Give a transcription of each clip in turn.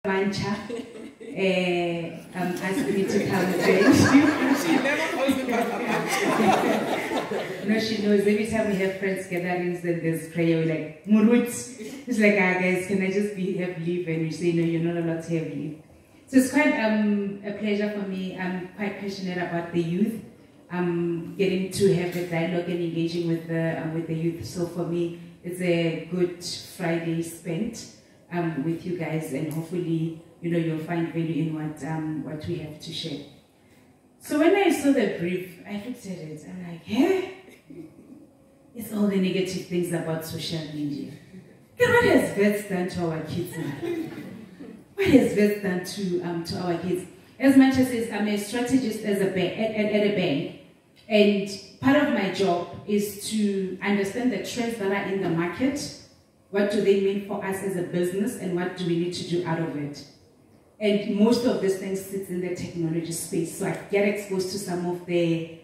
Mancha asked me to come join. She never calls me Pastor Mancha. No, she knows. Every time we have friends gatherings, then there's prayer. We're like, Murut. It's like, guys, can I just have leave? And we say, no, you're not allowed to have leave. So it's quite a pleasure for me. I'm quite passionate about the youth. Getting to have a dialogue and engaging with the youth. So for me, it's a good Friday spent with you guys, and hopefully, you'll find value in what we have to share. So when I saw the brief, I looked at it. I'm like, it's all the negative things about social media. Then what has Vets done to our kids now? What has Vets done to our kids? As much as I'm a strategist at a bank, and part of my job is to understand the trends that are in the market. What do they mean for us as a business, and what do we need to do out of it? And most of these things sits in the technology space. So I get exposed to some of the,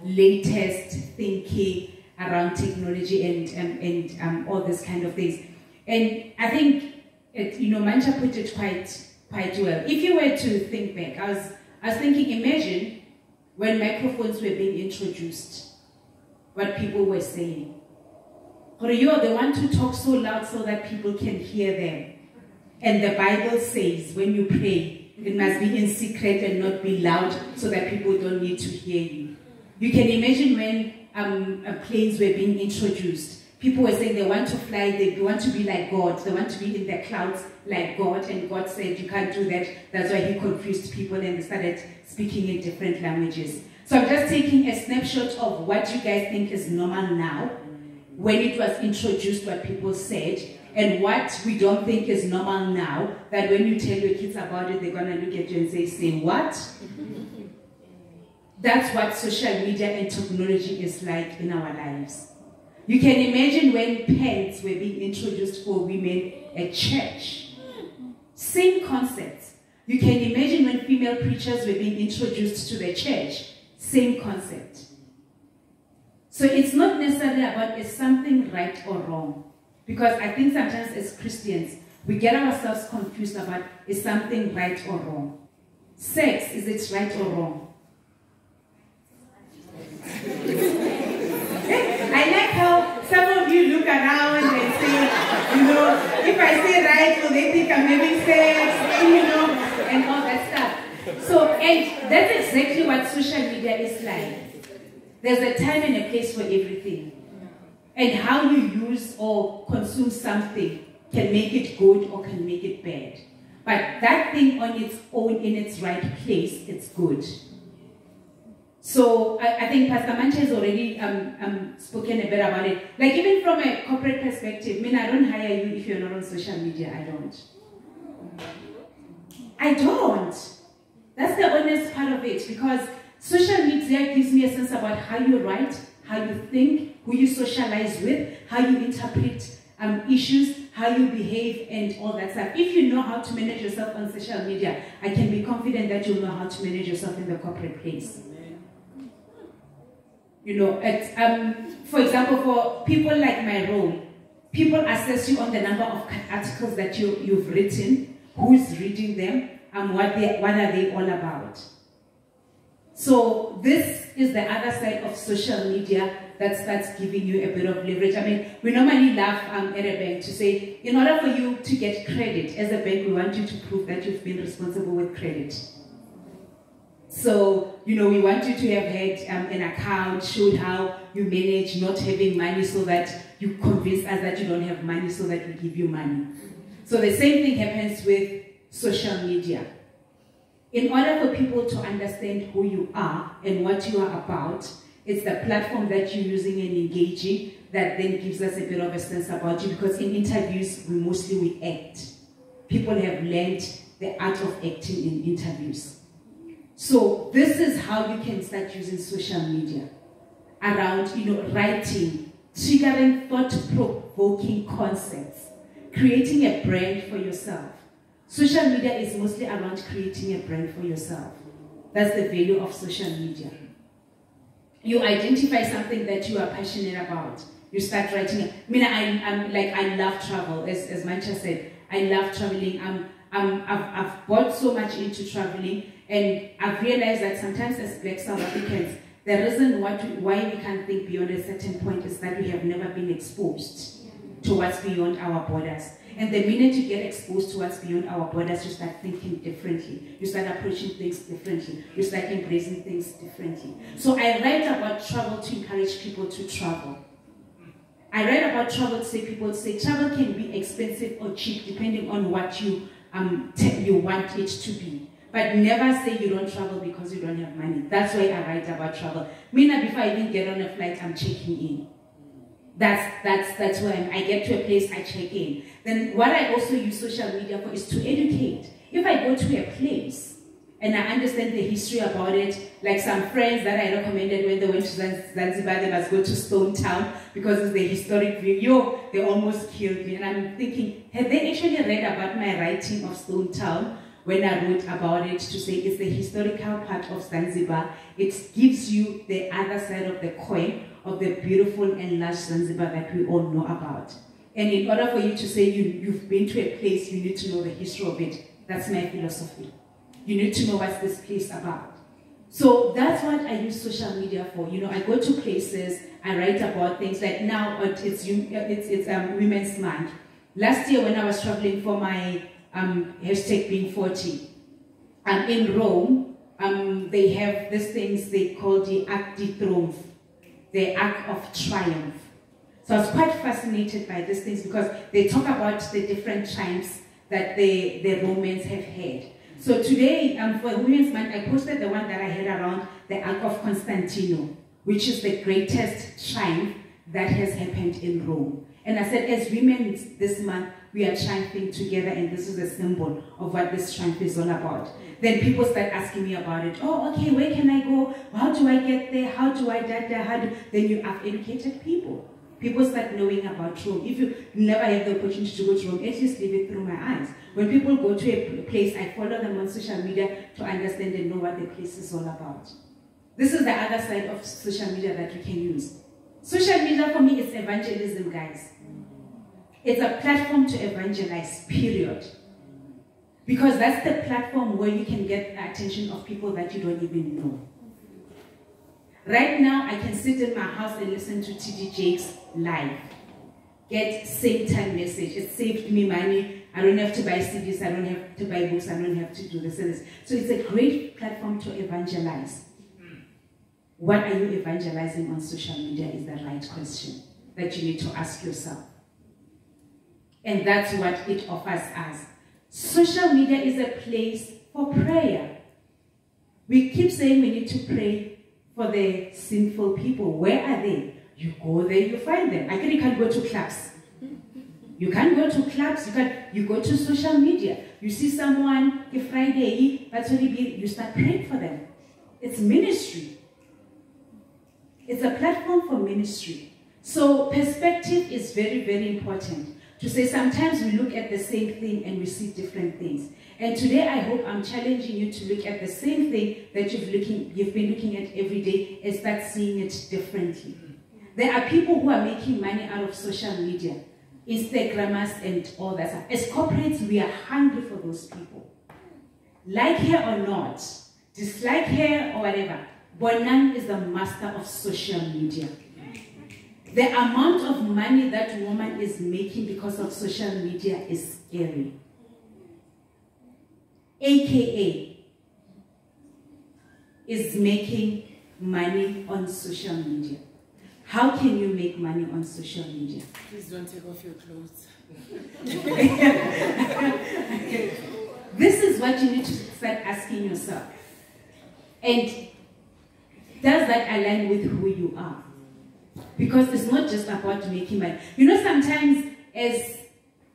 latest thinking around technology and all this kind of things. And I think, Mancha put it quite well. If you were to think back, I was thinking, imagine when microphones were being introduced, what people were saying. Or you are the one to talk so loud so that people can hear them. And the Bible says when you pray, it must be in secret and not be loud so that people don't need to hear you. You can imagine when planes were being introduced. People were saying they want to fly, they want to be like God, they want to be in the clouds like God, and God said you can't do that. That's why he confused people and they started speaking in different languages. So I'm just taking a snapshot of what you guys think is normal now, when it was introduced, what people said, and what we don't think is normal now, that when you tell your kids about it, they're going to look at you and say what? That's what social media and technology is like in our lives. You can imagine when pants were being introduced for women at church. Same concept. You can imagine when female preachers were being introduced to the church. Same concept. So it's not necessarily about is something right or wrong. Because I think sometimes as Christians, we get ourselves confused about is something right or wrong. Sex, is it right or wrong? I like how some of you look around and say, if I say right, so they think I'm having sex, and all that stuff. So, and that's exactly what social media is like. There's a time and a place for everything. And how you use or consume something can make it good or can make it bad. But that thing on its own, in its right place, it's good. So I think Pastor Mancha has already spoken a bit about it. Like even from a corporate perspective, I don't hire you if you're not on social media. I don't. That's the honest part of it, because social media gives me a sense about how you write, how you think, who you socialize with, how you interpret issues, how you behave, and all that stuff. If you know how to manage yourself on social media, I can be confident that you'll know how to manage yourself in the corporate place. For example, for people like my role, people assess you on the number of articles that you've written, who's reading them, and what are they all about. So this is the other side of social media that starts giving you a bit of leverage. We normally laugh at a bank to say, in order for you to get credit as a bank, we want you to prove that you've been responsible with credit. So, we want you to have had an account, showed how you manage not having money so that you convince us that you don't have money so that we give you money. So the same thing happens with social media. In order for people to understand who you are and what you are about, it's the platform that you're using and engaging that then gives us a bit of a sense about you, because in interviews, we act. People have learned the art of acting in interviews. So this is how you can start using social media around, writing, triggering thought-provoking concepts, creating a brand for yourself. Social media is mostly around creating a brand for yourself. That's the value of social media. You identify something that you are passionate about. You start writing. I love travel. As Mancha said, I love traveling. I've bought so much into traveling, and I've realized that sometimes as Black South Africans, the reason why we can't think beyond a certain point is that we have never been exposed to what's beyond our borders. And the minute you get exposed to what's beyond our borders, you start thinking differently. You start approaching things differently. You start embracing things differently. So I write about travel to encourage people to travel. I write about travel to say people say travel can be expensive or cheap depending on what you want it to be. But never say you don't travel because you don't have money. That's why I write about travel. Before I even get on a flight, I'm checking in. That's where I get to a place, I check in. Then what I also use social media for is to educate. If I go to a place and I understand the history about it, like some friends that I recommended when they went to Zanzibar, they must go to Stone Town because it's the historic view. Yo, they almost killed me. And I'm thinking, have they actually read about my writing of Stone Town? When I wrote about it to say it's the historical part of Zanzibar, it gives you the other side of the coin of the beautiful and lush Zanzibar that we all know about. And in order for you to say you've been to a place, you need to know the history of it. That's my philosophy. You need to know what's this place about. So that's what I use social media for. You know, I go to places, I write about things. Like now, it's Women's Month. Last year when I was traveling for my hashtag being 40. In Rome, they have these things they call the Arc de Triomphe, the Arc of Triumph. So I was quite fascinated by these things because they talk about the different triumphs that the Romans have had. So today, for Women's Month, I posted the one that I had around the Arc of Constantino, which is the greatest triumph that has happened in Rome. And I said, as women this month, we are triumphing together, and this is a symbol of what this triumph is all about. Then people start asking me about it. Oh, okay, where can I go? How do I get there? How do I get there? Then you have educated people. People start knowing about Rome. If you never have the opportunity to go to Rome, at least leave it through my eyes. When people go to a place, I follow them on social media to understand and know what the place is all about. This is the other side of social media that you can use. Social media for me is evangelism, guys. It's a platform to evangelize, period. Because that's the platform where you can get the attention of people that you don't even know. Right now, I can sit in my house and listen to TD Jakes live. Get same time message. It saved me money. I don't have to buy CDs. I don't have to buy books. I don't have to do this and this. So it's a great platform to evangelize. What are you evangelizing on social media is the right question that you need to ask yourself. And that's what it offers us. Social media is a place for prayer. We keep saying we need to pray for the sinful people. Where are they? You go there, you find them. I think you can't go to clubs. You can't go to clubs. You go to social media. You see someone, a Friday, you start praying for them. It's ministry. It's a platform for ministry. So perspective is very, very important. To say sometimes we look at the same thing and we see different things. And today I hope I'm challenging you to look at the same thing that you've been looking at every day and start seeing it differently. There are people who are making money out of social media, Instagrammers and all that stuff. As corporates, we are hungry for those people. Like her or not, dislike her or whatever, Bonan is the master of social media. The amount of money that woman is making because of social media is scary. AKA is making money on social media. How can you make money on social media? Please don't take off your clothes. This is what you need to start asking yourself. And does that align with who you are? Because it's not just about making money. You know, sometimes as,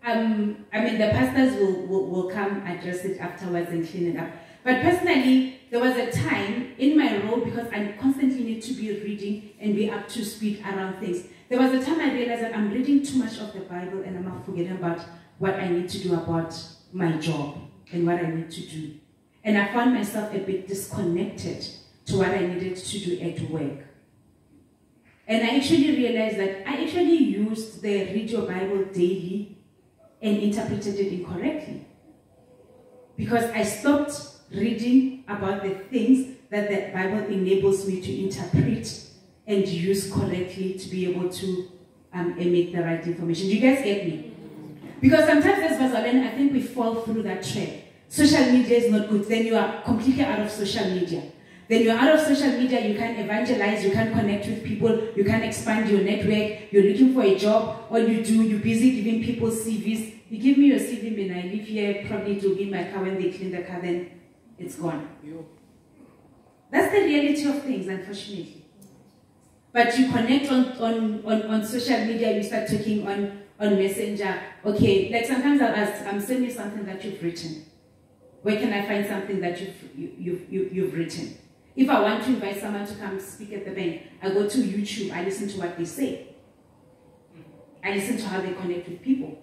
the pastors will come address it afterwards and clean it up. But personally, there was a time in my role, because I constantly need to be reading and be up to speed around things. There was a time I realized that I'm reading too much of the Bible and I'm forgetting about what I need to do about my job and what I need to do. And I found myself a bit disconnected to what I needed to do at work. And I actually realized that I actually used the Read Your Bible Daily and interpreted it incorrectly. Because I stopped reading about the things that the Bible enables me to interpret and use correctly to be able to emit the right information. Do you guys get me? Because sometimes as Bazalene, I think we fall through that trap. Social media is not good. Then you are completely out of social media. Then you're out of social media, you can't evangelize, you can't connect with people, you can't expand your network, you're looking for a job, all you do, you're busy giving people CVs. You give me your CV when I live here, probably to in my car when they clean the car, then it's gone. That's the reality of things, unfortunately. But you connect on social media, you start talking on Messenger. Okay, like sometimes I'll ask, send me something that you've written. Where can I find something that you've written? If I want to invite someone to come speak at the bank, I go to YouTube, I listen to what they say. I listen to how they connect with people.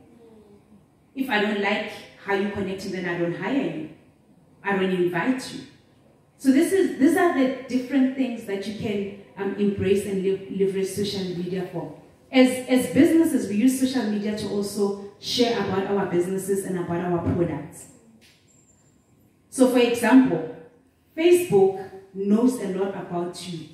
If I don't like how you connect, then I don't hire you. I don't invite you. So these are the different things that you can embrace and leverage social media for. As businesses, we use social media to also share about our businesses and about our products. So for example, Facebook knows a lot about you.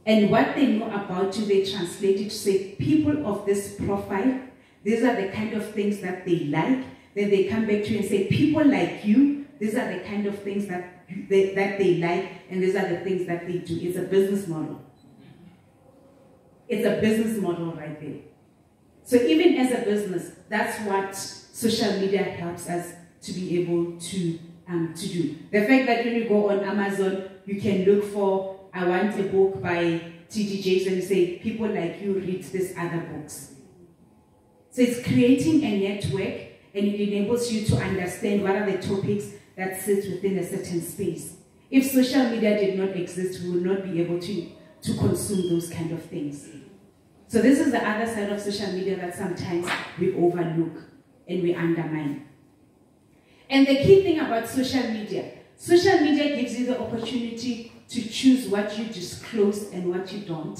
And what they know about you, they translate it to say, people of this profile, these are the kind of things that they like. Then they come back to you and say, people like you, these are the kind of things that they like, and these are the things that they do. It's a business model. It's a business model right there. So even as a business, that's what social media helps us to be able to do. The fact that when you go on Amazon, you can look for, I want a book by T.D. Jakes, and you say, people like you read these other books. So it's creating a network, and it enables you to understand what are the topics that sit within a certain space. If social media did not exist, we would not be able to consume those kind of things. So this is the other side of social media that sometimes we overlook and we undermine. And the key thing about social media gives you the opportunity to choose what you disclose and what you don't,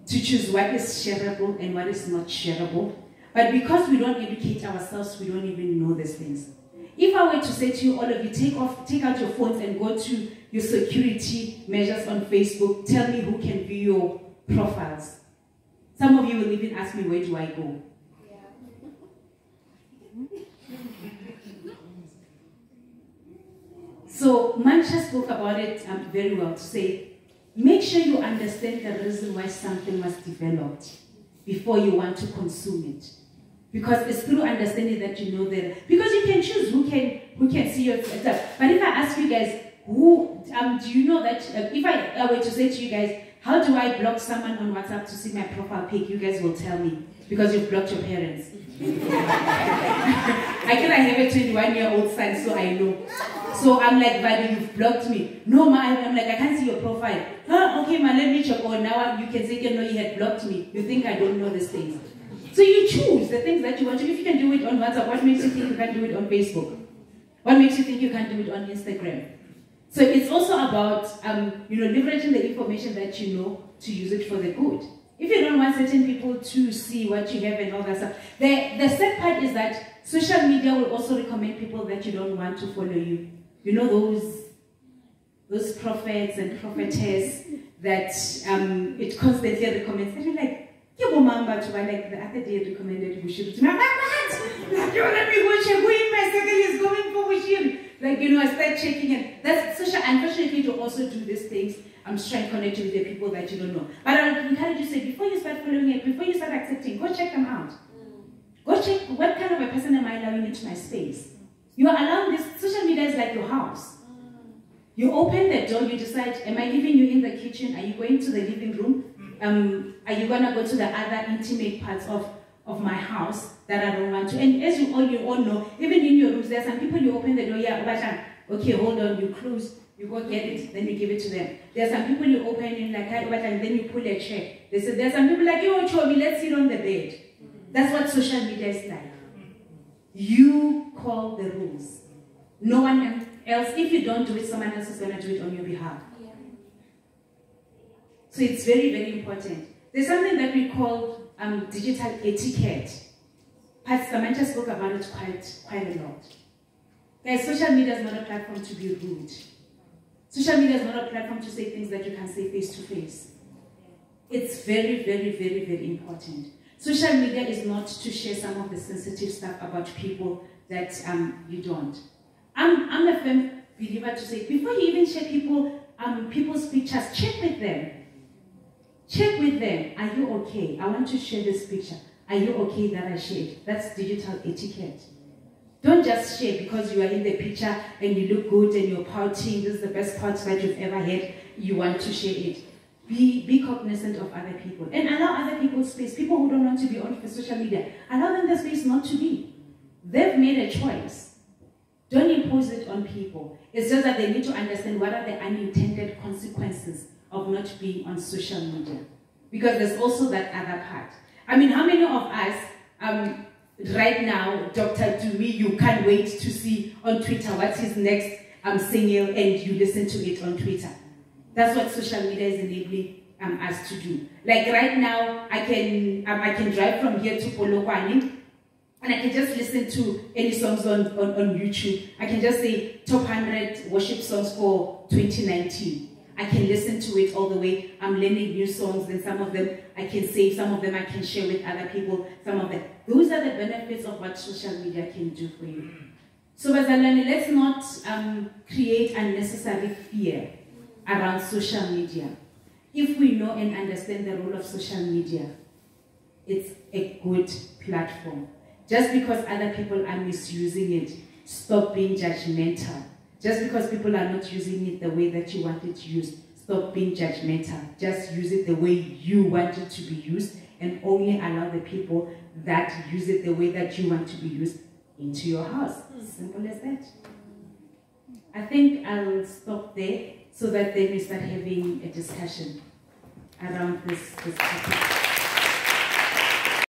to choose what is shareable and what is not shareable. But because we don't educate ourselves, we don't even know these things. If I were to say to you, all of you, take out your phones and go to your security measures on Facebook, tell me who can view your profiles. Some of you will even ask me, where do I go? So Mancha spoke about it very well to say, make sure you understand the reason why something was developed before you want to consume it. Because it's through understanding that you know that. Because you can choose who can see your stuff. But if I ask you guys, who do you know that if I were to say to you guys, how do I block someone on WhatsApp to see my profile pic? You guys will tell me because you've blocked your parents. I have a 21-year-old son, so I know. So I'm like, Vadi, you've blocked me. No, ma, I'm like, I can't see your profile. Huh, okay, ma, let me check. Oh, now you can say, you know, you had blocked me. You think I don't know these things. So you choose the things that you want to. If you can do it on WhatsApp, what makes you think you can't do it on Facebook? What makes you think you can't do it on Instagram? So it's also about, leveraging the information that you know to use it for the good. If you don't want certain people to see what you have and all that stuff, the sad part is that social media will also recommend people that you don't want to follow you. You know those prophets and prophetess that it constantly recommends. And you're like, like the other day it recommended Bushiri to me. I'm like, what? Like, let me go check. Who in my circle is going for Bushiri? Like, I start checking it. That's social. Unfortunately, to also do these things, I'm just trying to connect with the people that you don't know. But I would encourage you to say, before you start following it, before you start accepting, go check them out. Go check what kind of a person am I allowing into my space. You are allowing this. Social media is like your house. You open the door, you decide, am I leaving you in the kitchen? Are you going to the living room? Are you going to go to the other intimate parts of my house that I don't want to? And as you all know, even in your rooms, there are some people you open the door, yeah, okay, hold on, you close, you go get it, then you give it to them. There are some people you open in like, and then you pull a chair. There are some people like, yo, Chobi, let's sit on the bed. That's what social media is like. You call the rules. No one else, if you don't do it, someone else is going to do it on your behalf. Yeah. So it's very, very important. There's something that we call digital etiquette. Pastor Samantha spoke about it quite a lot. Guys, social media is not a platform to be rude. Social media is not a platform to say things that you can say face to face. It's very, very, very, very important. Social media is not to share some of the sensitive stuff about people that you don't. I'm a firm believer to say, before you even share people's pictures, check with them. Check with them. Are you okay? I want to share this picture. Are you okay that I shared? That's digital etiquette. Don't just share because you are in the picture and you look good and you're pouting. This is the best part that you've ever had. You want to share it. Be cognizant of other people and allow other people space. People who don't want to be on social media, allow them the space not to be. They've made a choice. Don't impose it on people. It's just that they need to understand what are the unintended consequences of not being on social media. Because there's also that other part. I mean, how many of us, right now, Dr. Dewey, you can't wait to see on Twitter what's his next single and you listen to it on Twitter. That's what social media is enabling us to do. Like right now, I can drive from here to Polokwane and I can just listen to any songs on YouTube. I can just say top 100 worship songs for 2019. I can listen to it all the way. I'm learning new songs, and some of them I can save, some of them I can share with other people, some of them. Those are the benefits of what social media can do for you. So Bazalwane, let's not create unnecessary fear around social media. If we know and understand the role of social media, it's a good platform. Just because other people are misusing it, stop being judgmental. Just because people are not using it the way that you want it used, stop being judgmental. Just use it the way you want it to be used and only allow the people that use it the way that you want to be used into your house. Simple as that. I think I'll stop there so that then we start having a discussion around this topic.